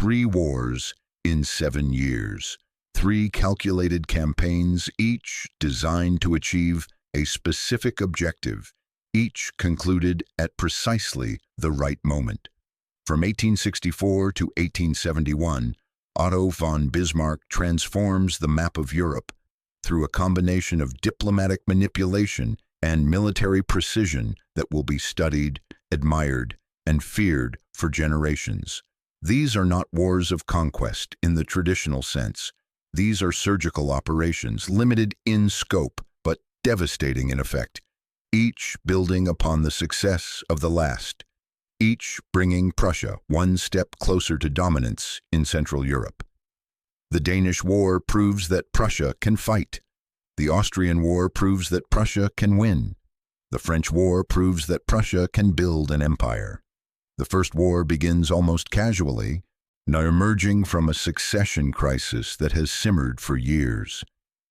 3 wars in 7 years, 3 calculated campaigns, each designed to achieve a specific objective, each concluded at precisely the right moment. From 1864 to 1871, Otto von Bismarck transforms the map of Europe through a combination of diplomatic manipulation and military precision that will be studied, admired, and feared for generations. These are not wars of conquest in the traditional sense. These are surgical operations, limited in scope, but devastating in effect, each building upon the success of the last, each bringing Prussia one step closer to dominance in Central Europe. The Danish War proves that Prussia can fight. The Austrian War proves that Prussia can win. The French War proves that Prussia can build an empire. The First War begins almost casually, now emerging from a succession crisis that has simmered for years.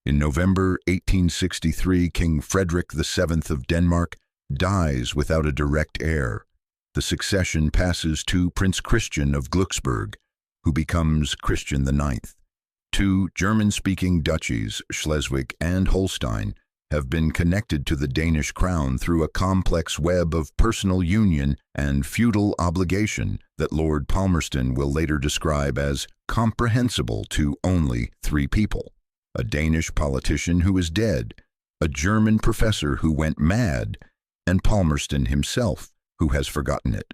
In November 1863, King Frederick VII of Denmark dies without a direct heir. The succession passes to Prince Christian of Glücksburg, who becomes Christian IX. 2 German-speaking duchies, Schleswig and Holstein, have been connected to the Danish crown through a complex web of personal union and feudal obligation that Lord Palmerston will later describe as comprehensible to only 3 people: a Danish politician who is dead, a German professor who went mad, and Palmerston himself, who has forgotten it.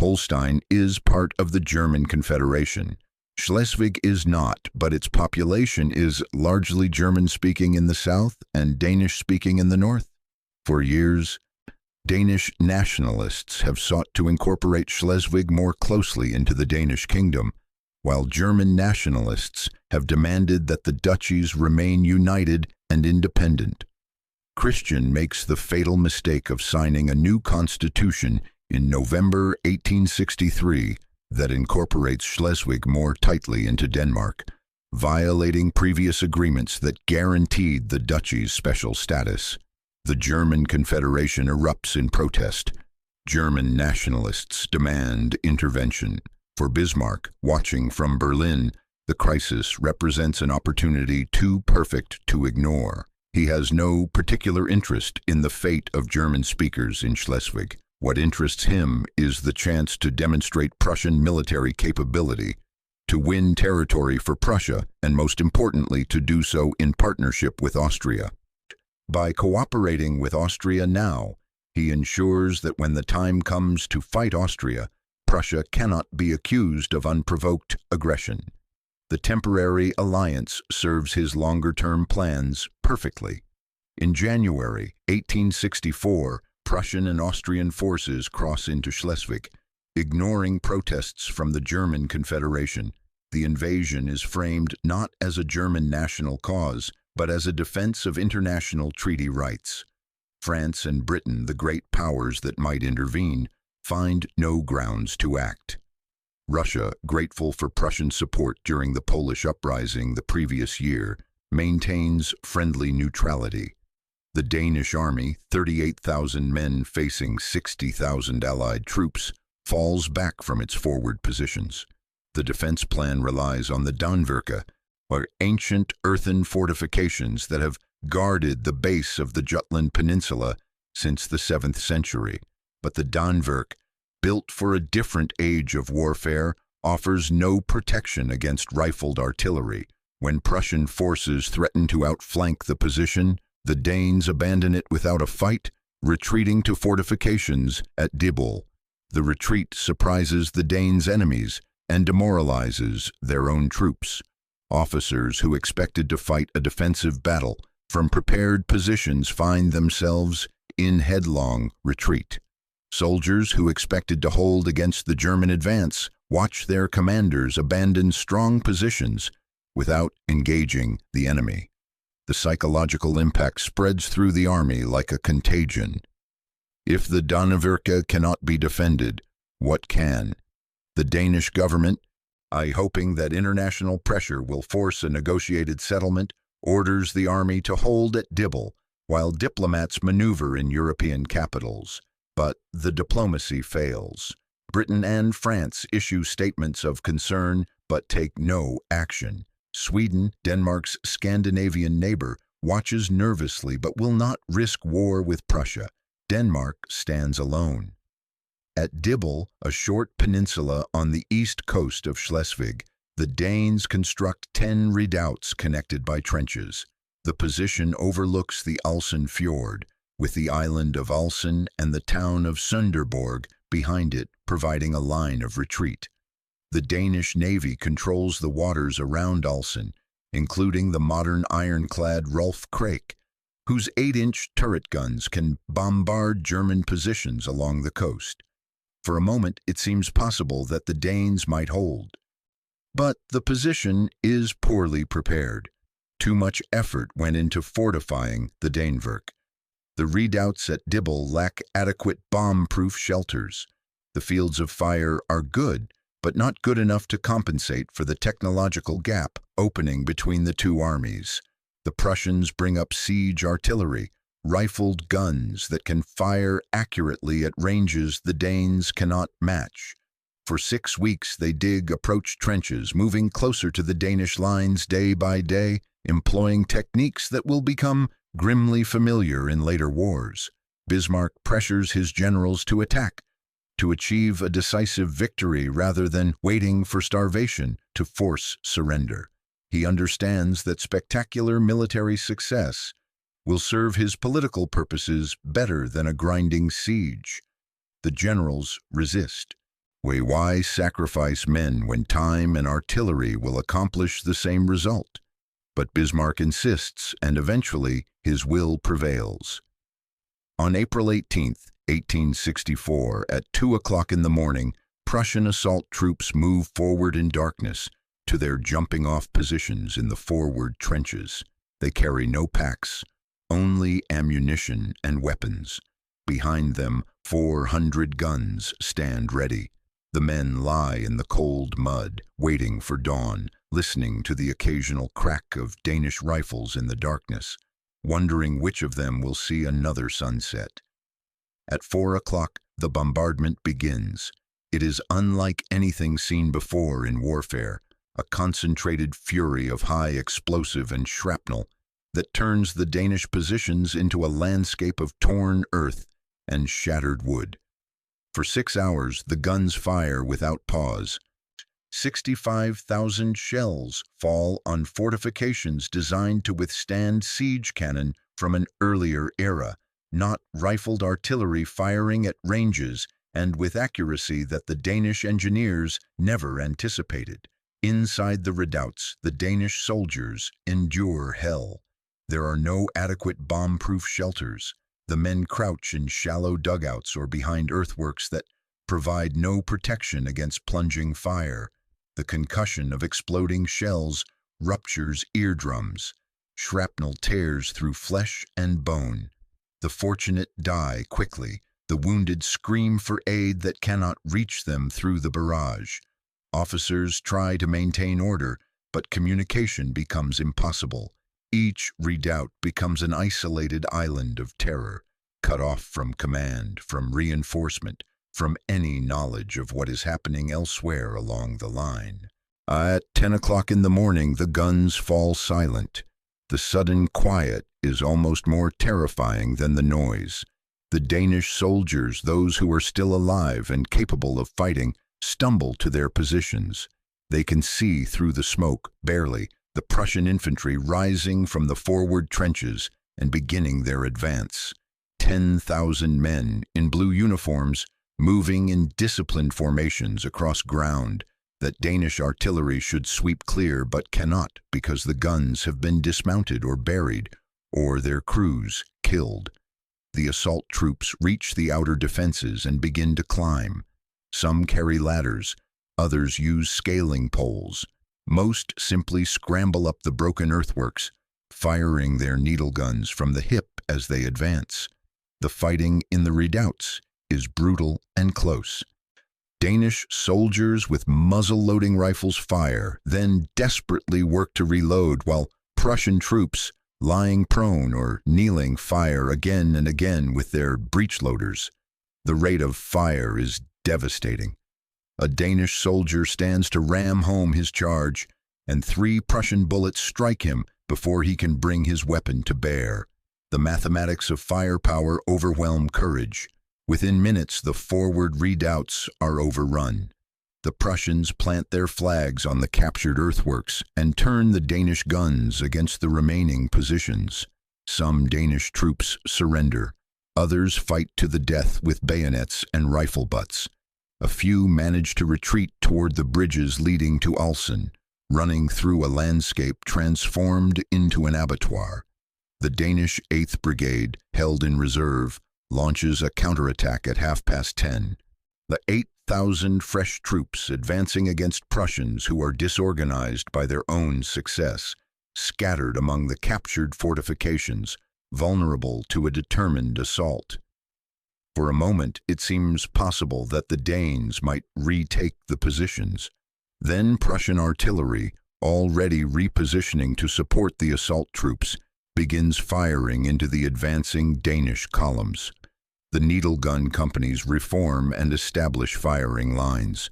Holstein is part of the German Confederation. Schleswig is not, but its population is largely German-speaking in the south and Danish-speaking in the north. For years, Danish nationalists have sought to incorporate Schleswig more closely into the Danish kingdom, while German nationalists have demanded that the duchies remain united and independent. Christian makes the fatal mistake of signing a new constitution in November 1863 that incorporates Schleswig more tightly into Denmark, violating previous agreements that guaranteed the duchy's special status. The German Confederation erupts in protest. German nationalists demand intervention. For Bismarck, watching from Berlin, the crisis represents an opportunity too perfect to ignore. He has no particular interest in the fate of German speakers in Schleswig. What interests him is the chance to demonstrate Prussian military capability, to win territory for Prussia, and most importantly, to do so in partnership with Austria. By cooperating with Austria now, he ensures that when the time comes to fight Austria, Prussia cannot be accused of unprovoked aggression. The temporary alliance serves his longer-term plans perfectly. In January 1864, Prussian and Austrian forces cross into Schleswig, ignoring protests from the German Confederation. The invasion is framed not as a German national cause, but as a defense of international treaty rights. France and Britain, the great powers that might intervene, find no grounds to act. Russia, grateful for Prussian support during the Polish uprising the previous year, maintains friendly neutrality. The Danish army, 38,000 men facing 60,000 Allied troops, falls back from its forward positions. The defense plan relies on the Danwerke, or ancient earthen fortifications that have guarded the base of the Jutland Peninsula since the 7th century. But the Danwerk, built for a different age of warfare, offers no protection against rifled artillery. When Prussian forces threaten to outflank the position, the Danes abandon it without a fight, retreating to fortifications at Dibble. The retreat surprises the Danes' enemies and demoralizes their own troops. Officers who expected to fight a defensive battle from prepared positions find themselves in headlong retreat. Soldiers who expected to hold against the German advance watch their commanders abandon strong positions without engaging the enemy. The psychological impact spreads through the army like a contagion. If the Dannevirke cannot be defended, what can? The Danish government, hoping that international pressure will force a negotiated settlement, orders the army to hold at Dibble, while diplomats maneuver in European capitals. But the diplomacy fails. Britain and France issue statements of concern but take no action. Sweden, Denmark's Scandinavian neighbor, watches nervously but will not risk war with Prussia. Denmark stands alone. At Dibble, a short peninsula on the east coast of Schleswig, the Danes construct 10 redoubts connected by trenches. The position overlooks the Alsen fjord, with the island of Alsen and the town of Sønderborg behind it, providing a line of retreat. The Danish Navy controls the waters around Alsen, including the modern ironclad Rolf Krake, whose 8-inch turret guns can bombard German positions along the coast. For a moment, it seems possible that the Danes might hold. But the position is poorly prepared. Too much effort went into fortifying the Danevirke. The redoubts at Dibble lack adequate bomb-proof shelters. The fields of fire are good, but not good enough to compensate for the technological gap opening between the two armies. The Prussians bring up siege artillery, rifled guns that can fire accurately at ranges the Danes cannot match. For 6 weeks they dig approach trenches, moving closer to the Danish lines day by day, employing techniques that will become grimly familiar in later wars. Bismarck pressures his generals to attack, to achieve a decisive victory rather than waiting for starvation to force surrender. He understands that spectacular military success will serve his political purposes better than a grinding siege. The generals resist. Why sacrifice men when time and artillery will accomplish the same result? But Bismarck insists, and eventually his will prevails. On April 18, 1864, at 2 o'clock in the morning, Prussian assault troops move forward in darkness to their jumping-off positions in the forward trenches. They carry no packs, only ammunition and weapons. Behind them, 400 guns stand ready. The men lie in the cold mud, waiting for dawn, listening to the occasional crack of Danish rifles in the darkness, wondering which of them will see another sunset. At 4 o'clock, the bombardment begins. It is unlike anything seen before in warfare, a concentrated fury of high explosive and shrapnel that turns the Danish positions into a landscape of torn earth and shattered wood. For 6 hours, the guns fire without pause. 65,000 shells fall on fortifications designed to withstand siege cannon from an earlier era, not rifled artillery firing at ranges and with accuracy that the Danish engineers never anticipated. Inside the redoubts, the Danish soldiers endure hell. There are no adequate bomb-proof shelters. The men crouch in shallow dugouts or behind earthworks that provide no protection against plunging fire. The concussion of exploding shells ruptures eardrums. Shrapnel tears through flesh and bone. The fortunate die quickly. The wounded scream for aid that cannot reach them through the barrage. Officers try to maintain order, but communication becomes impossible. Each redoubt becomes an isolated island of terror, cut off from command, from reinforcement, from any knowledge of what is happening elsewhere along the line. At 10 o'clock in the morning, the guns fall silent. The sudden quiet is almost more terrifying than the noise. The Danish soldiers, those who are still alive and capable of fighting, stumble to their positions. They can see through the smoke, barely, the Prussian infantry rising from the forward trenches and beginning their advance. 10,000 men in blue uniforms moving in disciplined formations across ground that Danish artillery should sweep clear but cannot because the guns have been dismounted or buried, or their crews killed. The assault troops reach the outer defenses and begin to climb. Some carry ladders, others use scaling poles. Most simply scramble up the broken earthworks, firing their needle guns from the hip as they advance. The fighting in the redoubts is brutal and close. Danish soldiers with muzzle-loading rifles fire, then desperately work to reload, while Prussian troops, lying prone or kneeling, fire again and again with their breech-loaders. The rate of fire is devastating. A Danish soldier stands to ram home his charge, and 3 Prussian bullets strike him before he can bring his weapon to bear. The mathematics of firepower overwhelm courage. Within minutes, the forward redoubts are overrun. The Prussians plant their flags on the captured earthworks and turn the Danish guns against the remaining positions. Some Danish troops surrender. Others fight to the death with bayonets and rifle butts. A few manage to retreat toward the bridges leading to Alsen, running through a landscape transformed into an abattoir. The Danish 8th Brigade, held in reserve, launches a counterattack at 10:30. The 8,000 fresh troops advancing against Prussians who are disorganized by their own success, scattered among the captured fortifications, vulnerable to a determined assault. For a moment, it seems possible that the Danes might retake the positions. Then Prussian artillery, already repositioning to support the assault troops, begins firing into the advancing Danish columns. The needle gun companies reform and establish firing lines.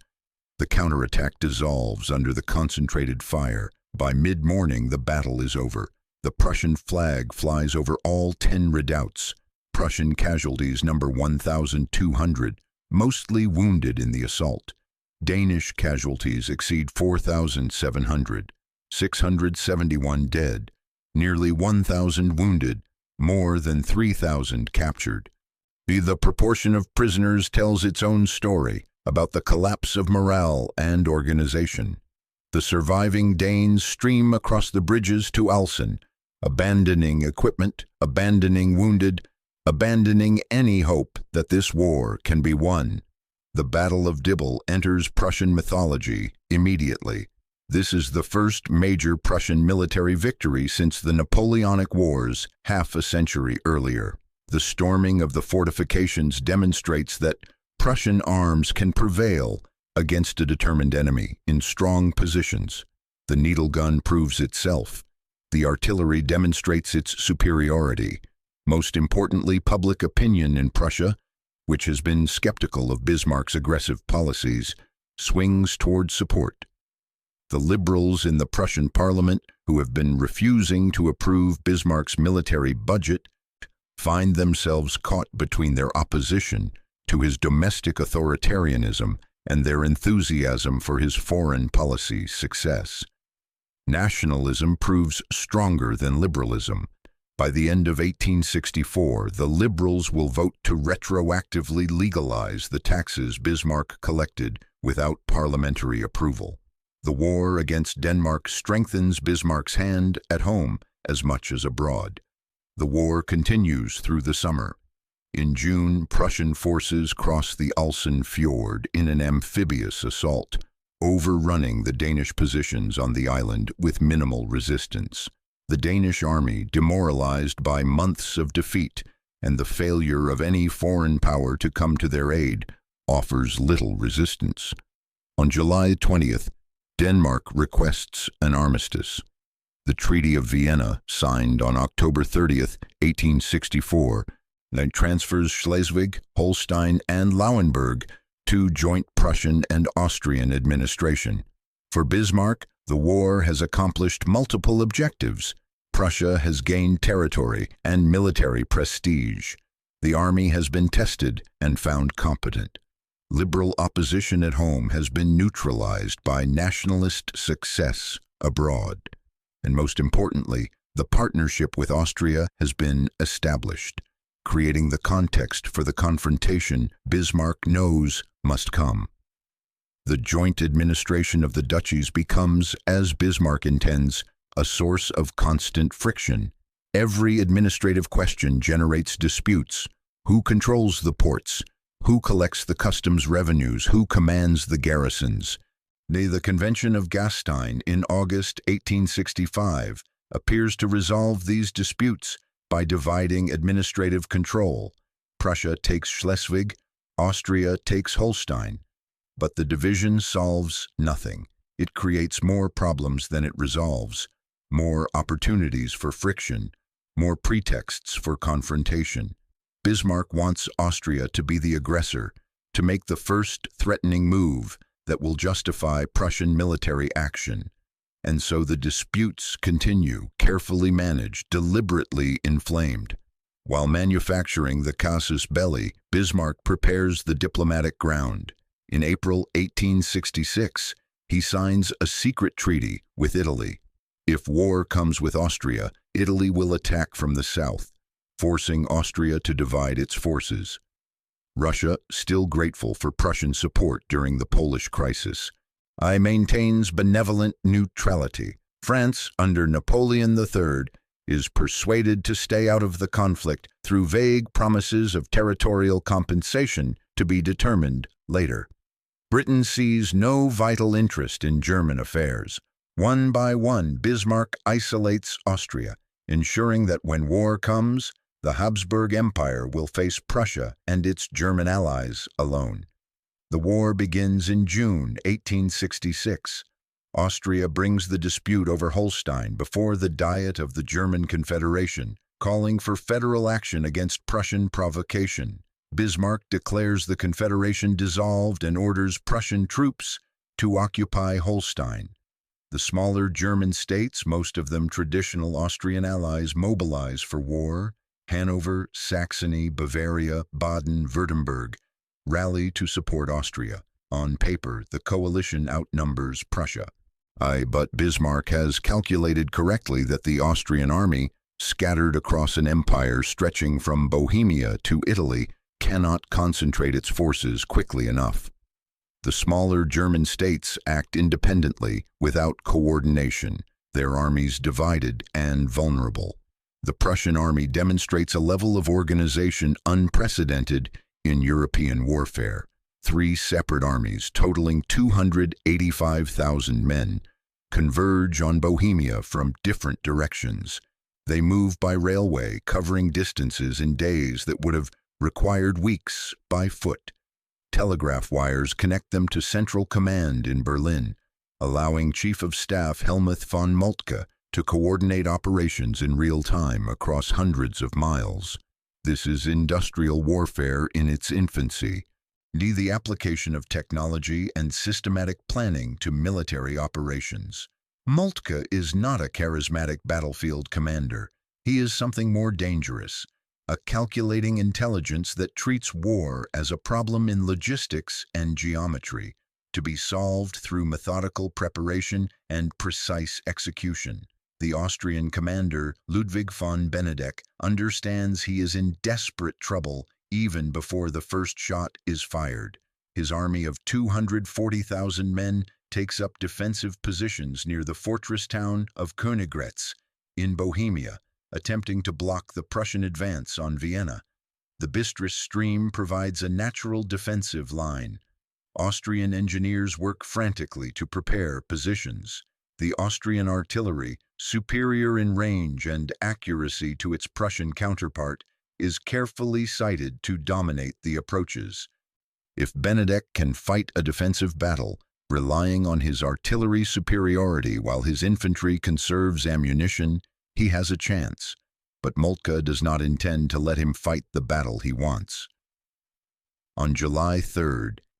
The counterattack dissolves under the concentrated fire. By mid-morning, the battle is over. The Prussian flag flies over all 10 redoubts. Prussian casualties number 1,200, mostly wounded in the assault. Danish casualties exceed 4,700, 671 dead, nearly 1,000 wounded, more than 3,000 captured. The proportion of prisoners tells its own story about the collapse of morale and organization. The surviving Danes stream across the bridges to Alsen, abandoning equipment, abandoning wounded, abandoning any hope that this war can be won. The Battle of Dibble enters Prussian mythology immediately. This is the first major Prussian military victory since the Napoleonic Wars half a century earlier. The storming of the fortifications demonstrates that Prussian arms can prevail against a determined enemy in strong positions. The needle gun proves itself. The artillery demonstrates its superiority. Most importantly, public opinion in Prussia, which has been skeptical of Bismarck's aggressive policies, swings toward support. The liberals in the Prussian parliament, who have been refusing to approve Bismarck's military budget, find themselves caught between their opposition to his domestic authoritarianism and their enthusiasm for his foreign policy success. Nationalism proves stronger than liberalism. By the end of 1864, the liberals will vote to retroactively legalize the taxes Bismarck collected without parliamentary approval. The war against Denmark strengthens Bismarck's hand at home as much as abroad. The war continues through the summer. In June, Prussian forces cross the Alsen fjord in an amphibious assault, overrunning the Danish positions on the island with minimal resistance. The Danish army, demoralized by months of defeat and the failure of any foreign power to come to their aid, offers little resistance. On July 20th, Denmark requests an armistice. The Treaty of Vienna, signed on October 30th, 1864, that transfers Schleswig, Holstein, and Lauenburg to joint Prussian and Austrian administration. For Bismarck, the war has accomplished multiple objectives. Prussia has gained territory and military prestige. The army has been tested and found competent. Liberal opposition at home has been neutralized by nationalist success abroad. And most importantly, the partnership with Austria has been established, creating the context for the confrontation Bismarck knows must come. The joint administration of the duchies becomes, as Bismarck intends, a source of constant friction. Every administrative question generates disputes. Who controls the ports? Who collects the customs revenues? Who commands the garrisons? The Convention of Gastein in August 1865 appears to resolve these disputes by dividing administrative control. Prussia takes Schleswig, Austria takes Holstein. But the division solves nothing. It creates more problems than it resolves, more opportunities for friction, more pretexts for confrontation. Bismarck wants Austria to be the aggressor, to make the first threatening move, that will justify Prussian military action. And so the disputes continue, carefully managed, deliberately inflamed. While manufacturing the casus belli, Bismarck prepares the diplomatic ground. In April 1866, he signs a secret treaty with Italy. If war comes with Austria, Italy will attack from the south, forcing Austria to divide its forces. Russia, still grateful for Prussian support during the Polish crisis, maintains benevolent neutrality. France, under Napoleon III, is persuaded to stay out of the conflict through vague promises of territorial compensation to be determined later. Britain sees no vital interest in German affairs. One by one, Bismarck isolates Austria, ensuring that when war comes, the Habsburg Empire will face Prussia and its German allies alone. The war begins in June 1866. Austria brings the dispute over Holstein before the Diet of the German Confederation, calling for federal action against Prussian provocation. Bismarck declares the Confederation dissolved and orders Prussian troops to occupy Holstein. The smaller German states, most of them traditional Austrian allies, mobilize for war. Hanover, Saxony, Bavaria, Baden-Württemberg rally to support Austria. On paper, the coalition outnumbers Prussia. But Bismarck has calculated correctly that the Austrian army, scattered across an empire stretching from Bohemia to Italy, cannot concentrate its forces quickly enough. The smaller German states act independently, without coordination, their armies divided and vulnerable. The Prussian army demonstrates a level of organization unprecedented in European warfare. 3 separate armies, totaling 285,000 men, converge on Bohemia from different directions. They move by railway, covering distances in days that would have required weeks by foot. Telegraph wires connect them to Central Command in Berlin, allowing Chief of Staff Helmuth von Moltke to coordinate operations in real time across hundreds of miles. This is industrial warfare in its infancy. The application of technology and systematic planning to military operations. Moltke is not a charismatic battlefield commander. He is something more dangerous, a calculating intelligence that treats war as a problem in logistics and geometry, to be solved through methodical preparation and precise execution. The Austrian commander, Ludwig von Benedek, understands he is in desperate trouble even before the first shot is fired. His army of 240,000 men takes up defensive positions near the fortress town of Königgrätz in Bohemia, attempting to block the Prussian advance on Vienna. The Bistritz stream provides a natural defensive line. Austrian engineers work frantically to prepare positions. The Austrian artillery, superior in range and accuracy to its Prussian counterpart, is carefully sighted to dominate the approaches. If Benedek can fight a defensive battle, relying on his artillery superiority while his infantry conserves ammunition, he has a chance. But Moltke does not intend to let him fight the battle he wants. On July 3,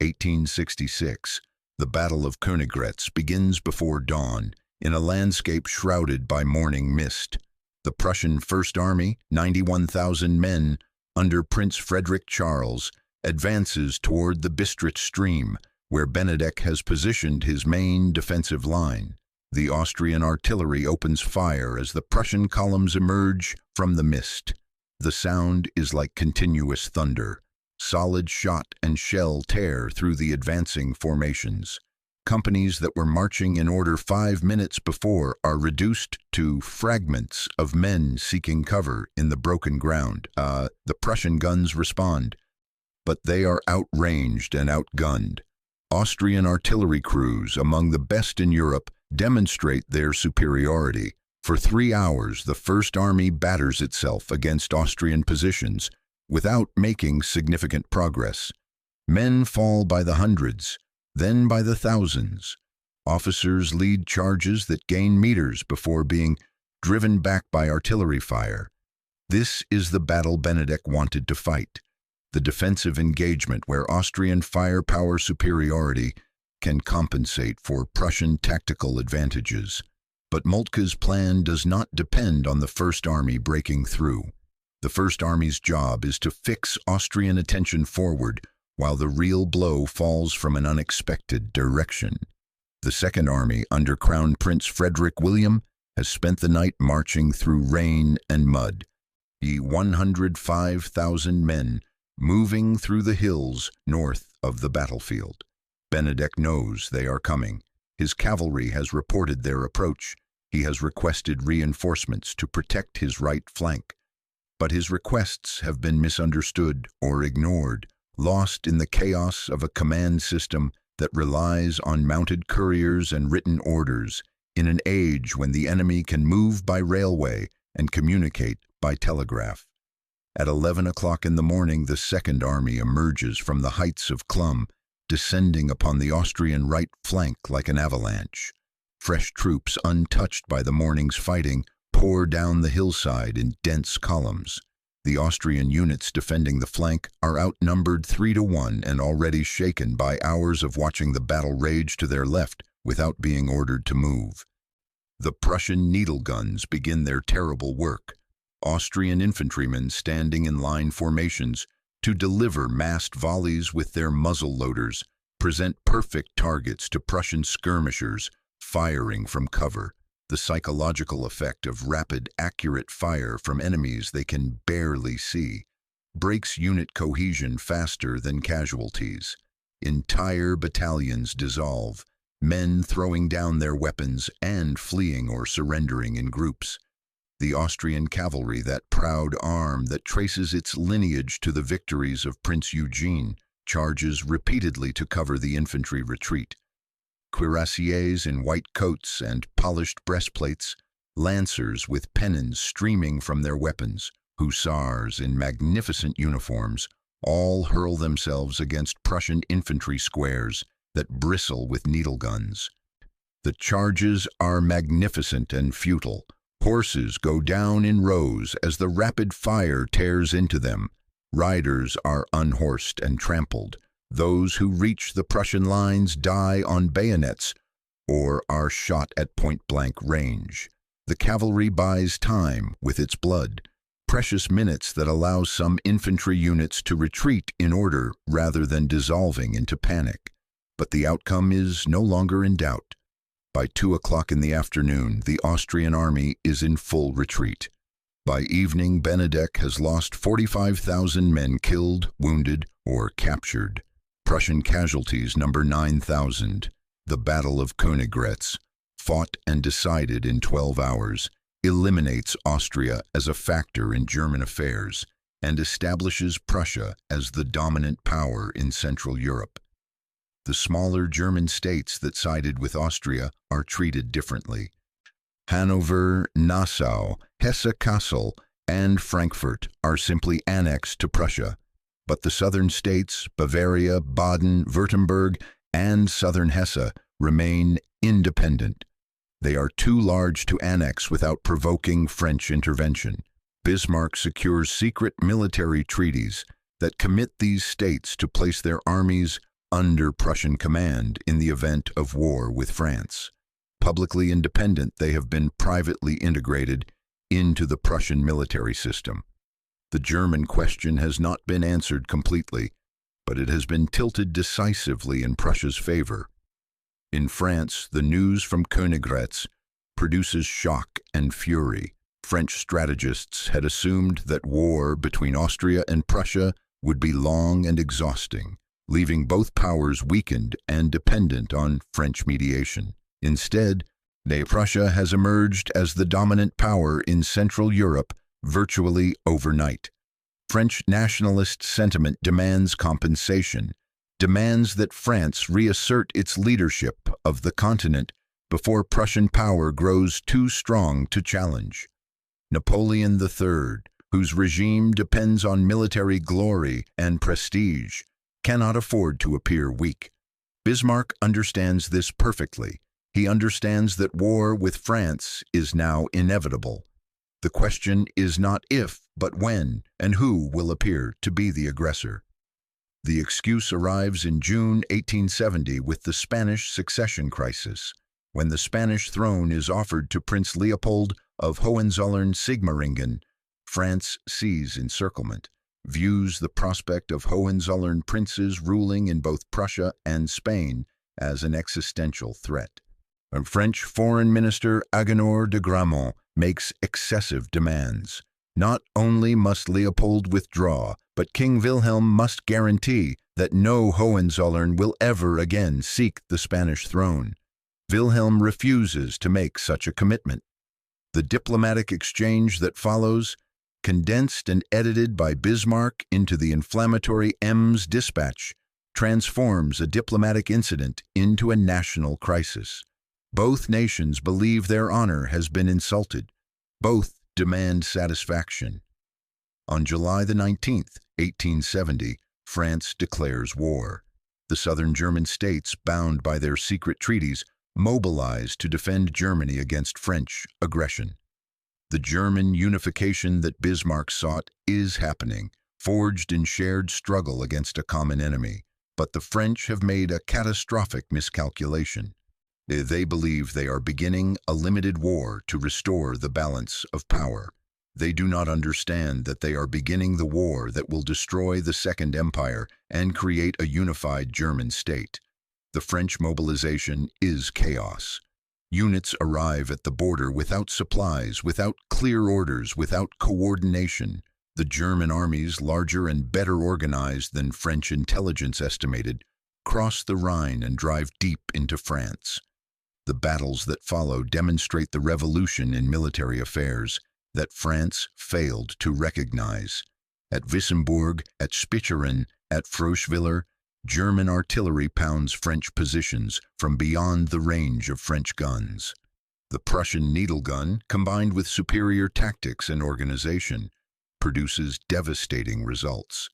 1866, the Battle of Königgrätz begins before dawn, in a landscape shrouded by morning mist. The Prussian First Army, 91,000 men, under Prince Frederick Charles, advances toward the Bistritz stream, where Benedek has positioned his main defensive line. The Austrian artillery opens fire as the Prussian columns emerge from the mist. The sound is like continuous thunder. Solid shot and shell tear through the advancing formations. Companies that were marching in order 5 minutes before are reduced to fragments of men seeking cover in the broken ground. The Prussian guns respond, but they are outranged and outgunned. Austrian artillery crews, among the best in Europe, demonstrate their superiority. For 3 hours, the First Army batters itself against Austrian positions without making significant progress. Men fall by the hundreds, then by the thousands. Officers lead charges that gain meters before being driven back by artillery fire. This is the battle Benedek wanted to fight, the defensive engagement where Austrian firepower superiority can compensate for Prussian tactical advantages. But Moltke's plan does not depend on the First Army breaking through. The First Army's job is to fix Austrian attention forward while the real blow falls from an unexpected direction. The Second Army, under Crown Prince Frederick William, has spent the night marching through rain and mud. 105,000 men moving through the hills north of the battlefield. Benedict knows they are coming. His cavalry has reported their approach. He has requested reinforcements to protect his right flank. But his requests have been misunderstood or ignored, lost in the chaos of a command system that relies on mounted couriers and written orders in an age when the enemy can move by railway and communicate by telegraph. At 11 o'clock in the morning, the Second Army emerges from the heights of Chlum, descending upon the Austrian right flank like an avalanche. Fresh troops, untouched by the morning's fighting, pour down the hillside in dense columns. The Austrian units defending the flank are outnumbered 3-1 and already shaken by hours of watching the battle rage to their left without being ordered to move. The Prussian needle guns begin their terrible work. Austrian infantrymen standing in line formations to deliver massed volleys with their muzzle loaders present perfect targets to Prussian skirmishers firing from cover. The psychological effect of rapid, accurate fire from enemies they can barely see breaks unit cohesion faster than casualties. Entire battalions dissolve, men throwing down their weapons and fleeing or surrendering in groups. The Austrian cavalry, that proud arm that traces its lineage to the victories of Prince Eugene, charges repeatedly to cover the infantry retreat. Cuirassiers in white coats and polished breastplates, lancers with pennons streaming from their weapons, hussars in magnificent uniforms, all hurl themselves against Prussian infantry squares that bristle with needle guns. The charges are magnificent and futile. Horses go down in rows as the rapid fire tears into them. Riders are unhorsed and trampled. Those who reach the Prussian lines die on bayonets or are shot at point-blank range. The cavalry buys time with its blood, precious minutes that allow some infantry units to retreat in order rather than dissolving into panic. But the outcome is no longer in doubt. By 2 o'clock in the afternoon, the Austrian army is in full retreat. By evening, Benedict has lost 45,000 men killed, wounded, or captured. Prussian casualties number 9,000. The Battle of Königgrätz, fought and decided in 12 hours, eliminates Austria as a factor in German affairs and establishes Prussia as the dominant power in Central Europe. The smaller German states that sided with Austria are treated differently. Hanover, Nassau, Hesse-Kassel, and Frankfurt are simply annexed to Prussia. But the southern states, Bavaria, Baden, Württemberg, and southern Hesse, remain independent. They are too large to annex without provoking French intervention. Bismarck secures secret military treaties that commit these states to place their armies under Prussian command in the event of war with France. Publicly independent, they have been privately integrated into the Prussian military system. The German question has not been answered completely, but it has been tilted decisively in Prussia's favor. In France, the news from Königgrätz produces shock and fury. French strategists had assumed that war between Austria and Prussia would be long and exhausting, leaving both powers weakened and dependent on French mediation. Instead, Prussia has emerged as the dominant power in Central Europe virtually overnight. French nationalist sentiment demands compensation, demands that France reassert its leadership of the continent before Prussian power grows too strong to challenge. Napoleon III, whose regime depends on military glory and prestige, cannot afford to appear weak. Bismarck understands this perfectly. He understands that war with France is now inevitable. The question is not if, but when, and who will appear to be the aggressor. The excuse arrives in June 1870 with the Spanish succession crisis, when the Spanish throne is offered to Prince Leopold of Hohenzollern-Sigmaringen. France sees encirclement, views the prospect of Hohenzollern princes ruling in both Prussia and Spain as an existential threat. French Foreign Minister Agénor de Gramont makes excessive demands. Not only must Leopold withdraw, but King Wilhelm must guarantee that no Hohenzollern will ever again seek the Spanish throne. Wilhelm refuses to make such a commitment. The diplomatic exchange that follows, condensed and edited by Bismarck into the inflammatory Ems dispatch, transforms a diplomatic incident into a national crisis. Both nations believe their honor has been insulted. Both demand satisfaction. On July the 19th, 1870, France declares war. The southern German states, bound by their secret treaties, mobilize to defend Germany against French aggression. The German unification that Bismarck sought is happening, forged in shared struggle against a common enemy. But the French have made a catastrophic miscalculation. They believe they are beginning a limited war to restore the balance of power. They do not understand that they are beginning the war that will destroy the Second Empire and create a unified German state. The French mobilization is chaos. Units arrive at the border without supplies, without clear orders, without coordination. The German armies, larger and better organized than French intelligence estimated, cross the Rhine and drive deep into France. The battles that follow demonstrate the revolution in military affairs that France failed to recognize. At Wissembourg, at Spicheren, at Froschwiller, German artillery pounds French positions from beyond the range of French guns. The Prussian needle gun, combined with superior tactics and organization, produces devastating results.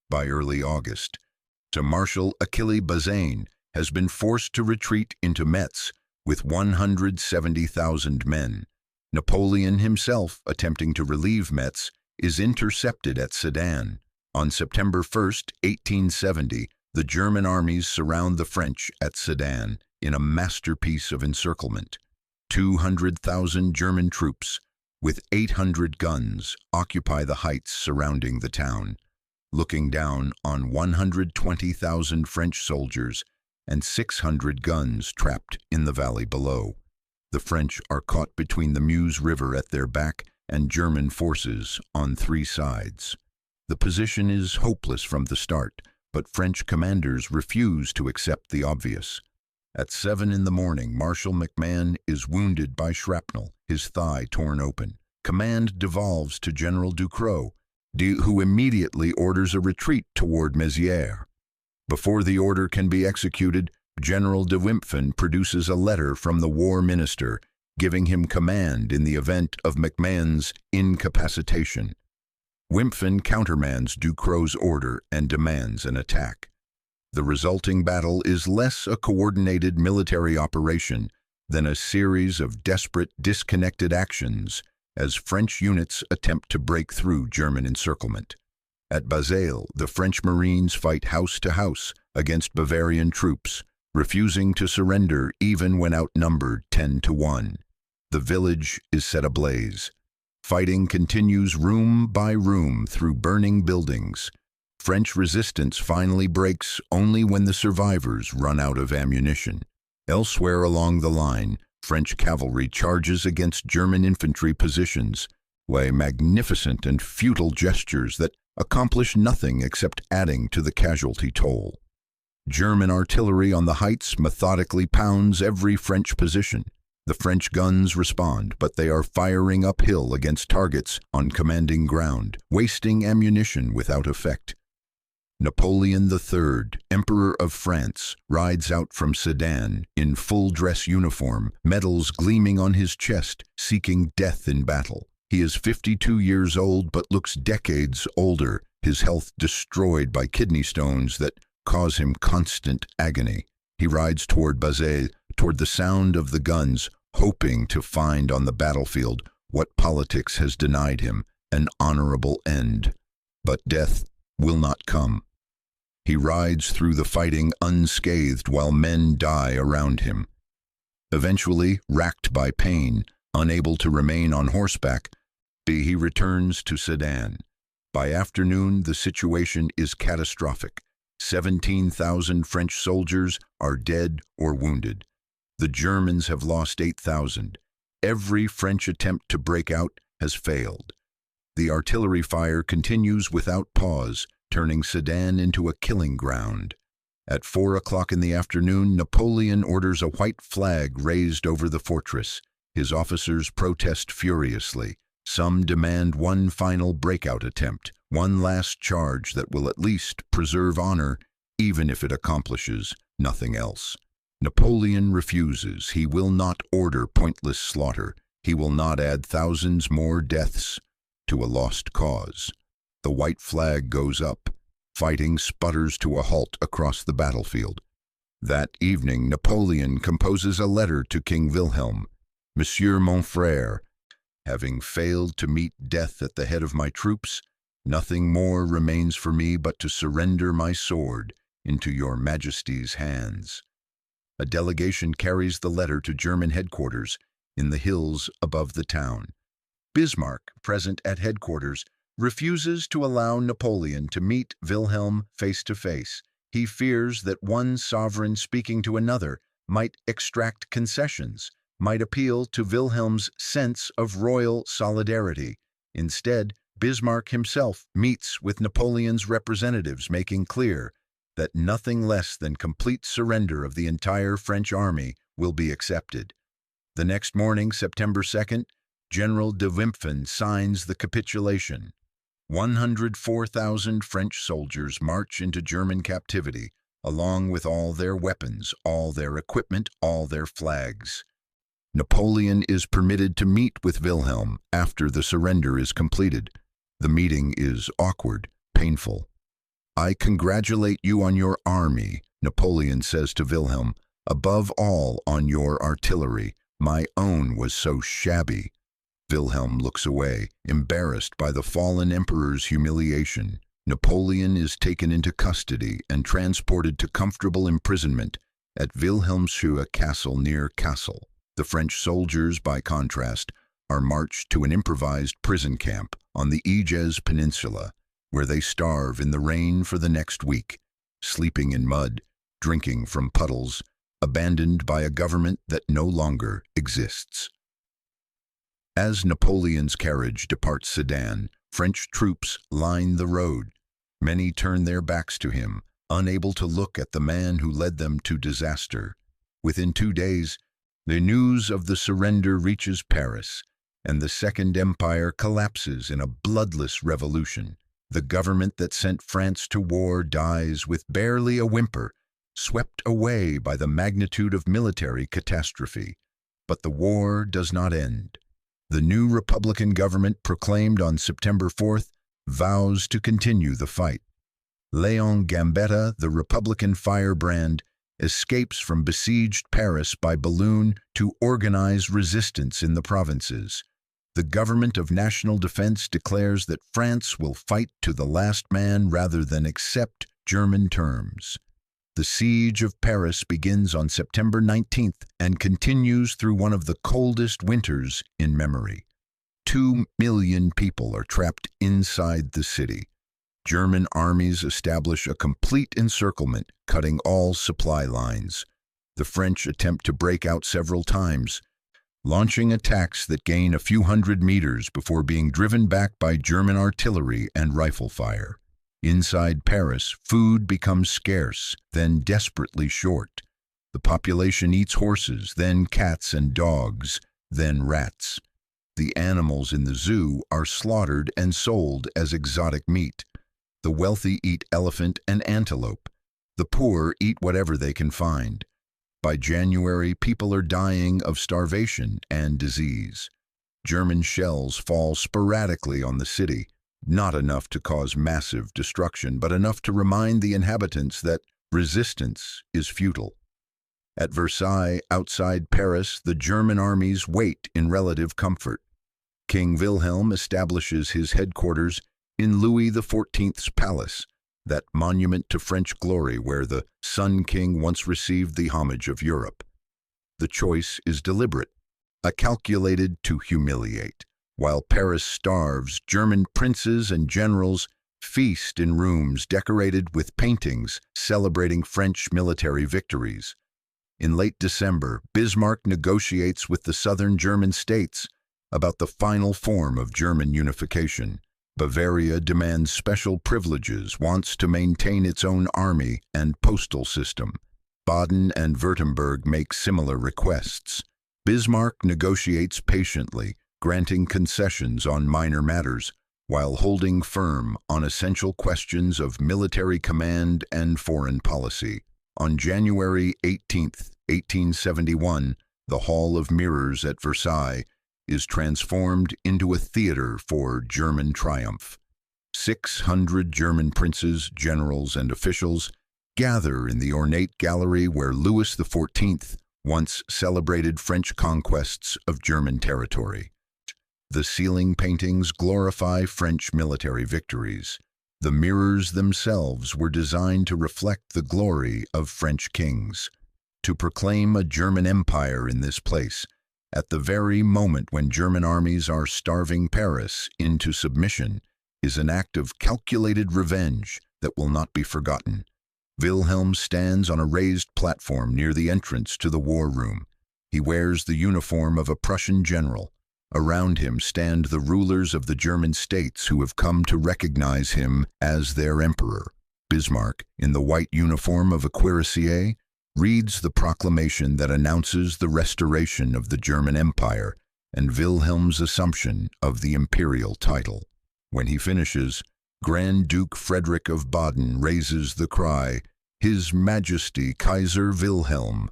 By early August, Marshal Achille Bazaine has been forced to retreat into Metz with 170,000 men. Napoleon himself, attempting to relieve Metz, is intercepted at Sedan. On September 1, 1870, the German armies surround the French at Sedan in a masterpiece of encirclement. 200,000 German troops, with 800 guns, occupy the heights surrounding the town, looking down on 120,000 French soldiers and 600 guns trapped in the valley below. The French are caught between the Meuse River at their back and German forces on three sides. The position is hopeless from the start, but French commanders refuse to accept the obvious. At 7 in the morning, Marshal MacMahon is wounded by shrapnel, his thigh torn open. Command devolves to General Ducrot, who immediately orders a retreat toward Mézières. Before the order can be executed, General de Wimpfen produces a letter from the war minister, giving him command in the event of MacMahon's incapacitation. Wimpfen countermands Ducrot's order and demands an attack. The resulting battle is less a coordinated military operation than a series of desperate, disconnected actions as French units attempt to break through German encirclement. At Bazeilles, the French Marines fight house to house against Bavarian troops, refusing to surrender even when outnumbered 10-1. The village is set ablaze. Fighting continues room by room through burning buildings. French resistance finally breaks only when the survivors run out of ammunition. Elsewhere along the line, French cavalry charges against German infantry positions, by magnificent and futile gestures that accomplish nothing except adding to the casualty toll. German artillery on the heights methodically pounds every French position. The French guns respond, but they are firing uphill against targets on commanding ground, wasting ammunition without effect. Napoleon III, Emperor of France, rides out from Sedan in full-dress uniform, medals gleaming on his chest, seeking death in battle. He is 52 years old but looks decades older, his health destroyed by kidney stones that cause him constant agony. He rides toward Bazeilles, toward the sound of the guns, hoping to find on the battlefield what politics has denied him, an honorable end. But death will not come. He rides through the fighting unscathed while men die around him. Eventually, racked by pain, unable to remain on horseback, he returns to Sedan. By afternoon, the situation is catastrophic. 17,000 French soldiers are dead or wounded. The Germans have lost 8,000. Every French attempt to break out has failed. The artillery fire continues without pause, turning Sedan into a killing ground. At 4 o'clock in the afternoon, Napoleon orders a white flag raised over the fortress. His officers protest furiously. Some demand one final breakout attempt, one last charge that will at least preserve honor, even if it accomplishes nothing else. Napoleon refuses. He will not order pointless slaughter. He will not add thousands more deaths to a lost cause. The white flag goes up. Fighting sputters to a halt across the battlefield. That evening, Napoleon composes a letter to King Wilhelm. Monsieur mon frère, having failed to meet death at the head of my troops, nothing more remains for me but to surrender my sword into your Majesty's hands. A delegation carries the letter to German headquarters in the hills above the town. Bismarck, present at headquarters, refuses to allow Napoleon to meet Wilhelm face to face. He fears that one sovereign speaking to another might extract concessions, might appeal to Wilhelm's sense of royal solidarity. Instead, Bismarck himself meets with Napoleon's representatives, making clear that nothing less than complete surrender of the entire French army will be accepted. The next morning, September 2nd, General de Wimpfen signs the capitulation. 104,000 French soldiers march into German captivity, along with all their weapons, all their equipment, all their flags. Napoleon is permitted to meet with Wilhelm after the surrender is completed. The meeting is awkward, painful. "I congratulate you on your army," Napoleon says to Wilhelm, "above all on your artillery. My own was so shabby." Wilhelm looks away, embarrassed by the fallen emperor's humiliation. Napoleon is taken into custody and transported to comfortable imprisonment at Wilhelmshöhe Castle near Kassel. The French soldiers, by contrast, are marched to an improvised prison camp on the Ages Peninsula, where they starve in the rain for the next week, sleeping in mud, drinking from puddles, abandoned by a government that no longer exists. As Napoleon's carriage departs Sedan, French troops line the road. Many turn their backs to him, unable to look at the man who led them to disaster. Within 2 days, the news of the surrender reaches Paris, and the Second Empire collapses in a bloodless revolution. The government that sent France to war dies with barely a whimper, swept away by the magnitude of military catastrophe. But the war does not end. The new Republican government, proclaimed on September 4th, vows to continue the fight. Léon Gambetta, the Republican firebrand, escapes from besieged Paris by balloon to organize resistance in the provinces. The government of national defense declares that France will fight to the last man rather than accept German terms. The siege of Paris begins on September 19th and continues through one of the coldest winters in memory. 2 million people are trapped inside the city. German armies establish a complete encirclement, cutting all supply lines. The French attempt to break out several times, launching attacks that gain a few hundred meters before being driven back by German artillery and rifle fire. Inside Paris, food becomes scarce, then desperately short. The population eats horses, then cats and dogs, then rats. The animals in the zoo are slaughtered and sold as exotic meat. The wealthy eat elephant and antelope. The poor eat whatever they can find. By January, people are dying of starvation and disease. German shells fall sporadically on the city, not enough to cause massive destruction, but enough to remind the inhabitants that resistance is futile. At Versailles, outside Paris, the German armies wait in relative comfort. King Wilhelm establishes his headquarters in Louis XIV's palace. that monument to French glory where the Sun King once received the homage of Europe. The choice is deliberate, calculated to humiliate. While Paris starves, German princes and generals feast in rooms decorated with paintings celebrating French military victories. In late December, Bismarck negotiates with the southern German states about the final form of German unification. Bavaria demands special privileges, wants to maintain its own army and postal system. Baden and Württemberg make similar requests. Bismarck negotiates patiently, granting concessions on minor matters, while holding firm on essential questions of military command and foreign policy. On January 18, 1871, the Hall of Mirrors at Versailles is transformed into a theater for German triumph. 600 German princes, generals, and officials gather in the ornate gallery where Louis XIV once celebrated French conquests of German territory. The ceiling paintings glorify French military victories. The mirrors themselves were designed to reflect the glory of French kings. To proclaim a German empire in this place, at the very moment when German armies are starving Paris into submission, is an act of calculated revenge that will not be forgotten. Wilhelm stands on a raised platform near the entrance to the war room. He wears the uniform of a Prussian general. Around him stand the rulers of the German states who have come to recognize him as their emperor. Bismarck, in the white uniform of a cuirassier, reads the proclamation that announces the restoration of the German Empire and Wilhelm's assumption of the imperial title. When he finishes, Grand Duke Frederick of Baden raises the cry, "His Majesty Kaiser Wilhelm."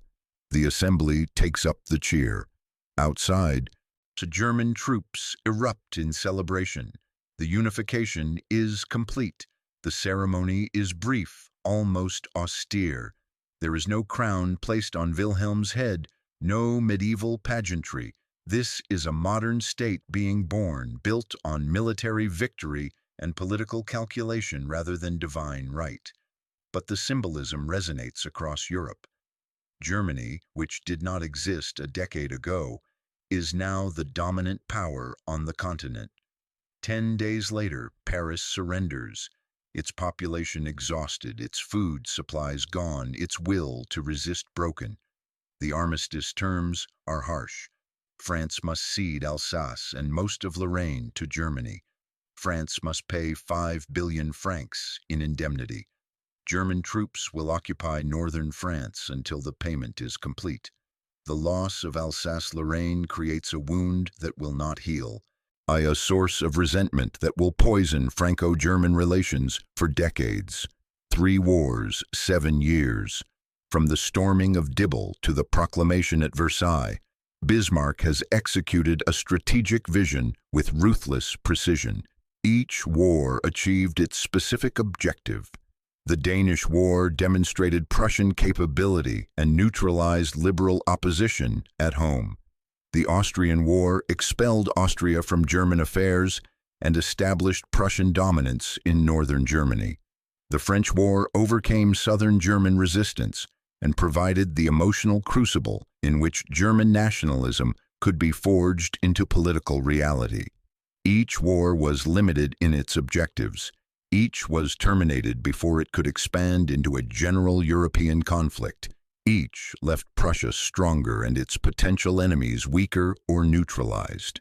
The assembly takes up the cheer. Outside, German troops erupt in celebration. The unification is complete. The ceremony is brief, almost austere. There is no crown placed on Wilhelm's head, no medieval pageantry. This is a modern state being born, built on military victory and political calculation rather than divine right. But the symbolism resonates across Europe. Germany, which did not exist a decade ago, is now the dominant power on the continent. 10 days later, Paris surrenders, its population exhausted, its food supplies gone, its will to resist broken. The armistice terms are harsh. France must cede Alsace and most of Lorraine to Germany. France must pay 5 billion francs in indemnity. German troops will occupy northern France until the payment is complete. The loss of Alsace-Lorraine creates a wound that will not heal, a source of resentment that will poison Franco-German relations for decades. 3 wars, 7 years. From the storming of Dibble to the proclamation at Versailles, Bismarck has executed a strategic vision with ruthless precision. Each war achieved its specific objective. The Danish War demonstrated Prussian capability and neutralized liberal opposition at home. The Austrian War expelled Austria from German affairs and established Prussian dominance in northern Germany. The French War overcame southern German resistance and provided the emotional crucible in which German nationalism could be forged into political reality. Each war was limited in its objectives. Each was terminated before it could expand into a general European conflict. Each left Prussia stronger and its potential enemies weaker or neutralized.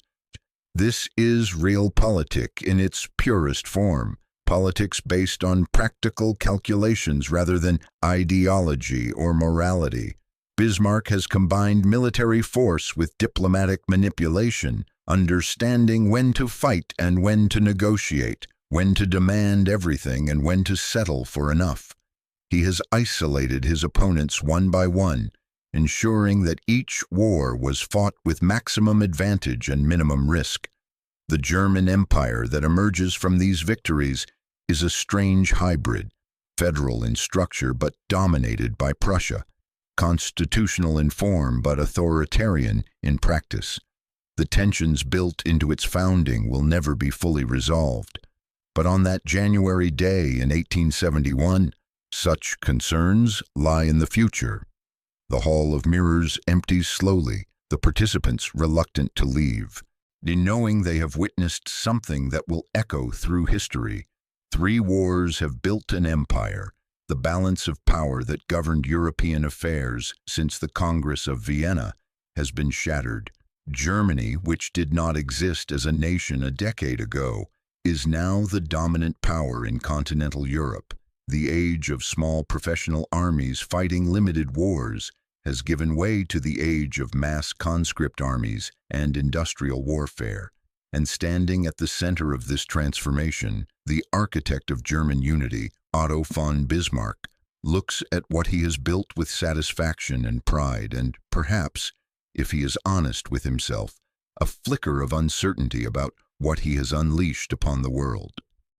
This is realpolitik in its purest form, politics based on practical calculations rather than ideology or morality. Bismarck has combined military force with diplomatic manipulation, understanding when to fight and when to negotiate, when to demand everything and when to settle for enough. He has isolated his opponents one by one, ensuring that each war was fought with maximum advantage and minimum risk. The German Empire that emerges from these victories is a strange hybrid, federal in structure but dominated by Prussia, constitutional in form but authoritarian in practice. The tensions built into its founding will never be fully resolved. But on that January day in 1871, such concerns lie in the future. The Hall of Mirrors empties slowly, the participants reluctant to leave, knowing they have witnessed something that will echo through history. 3 wars have built an empire, the balance of power that governed European affairs since the Congress of Vienna has been shattered. Germany, which did not exist as a nation a decade ago, is now the dominant power in continental Europe. The age of small professional armies fighting limited wars has given way to the age of mass conscript armies and industrial warfare. And standing at the center of this transformation, the architect of German unity, Otto von Bismarck, looks at what he has built with satisfaction and pride and, perhaps, if he is honest with himself, a flicker of uncertainty about what he has unleashed upon the world.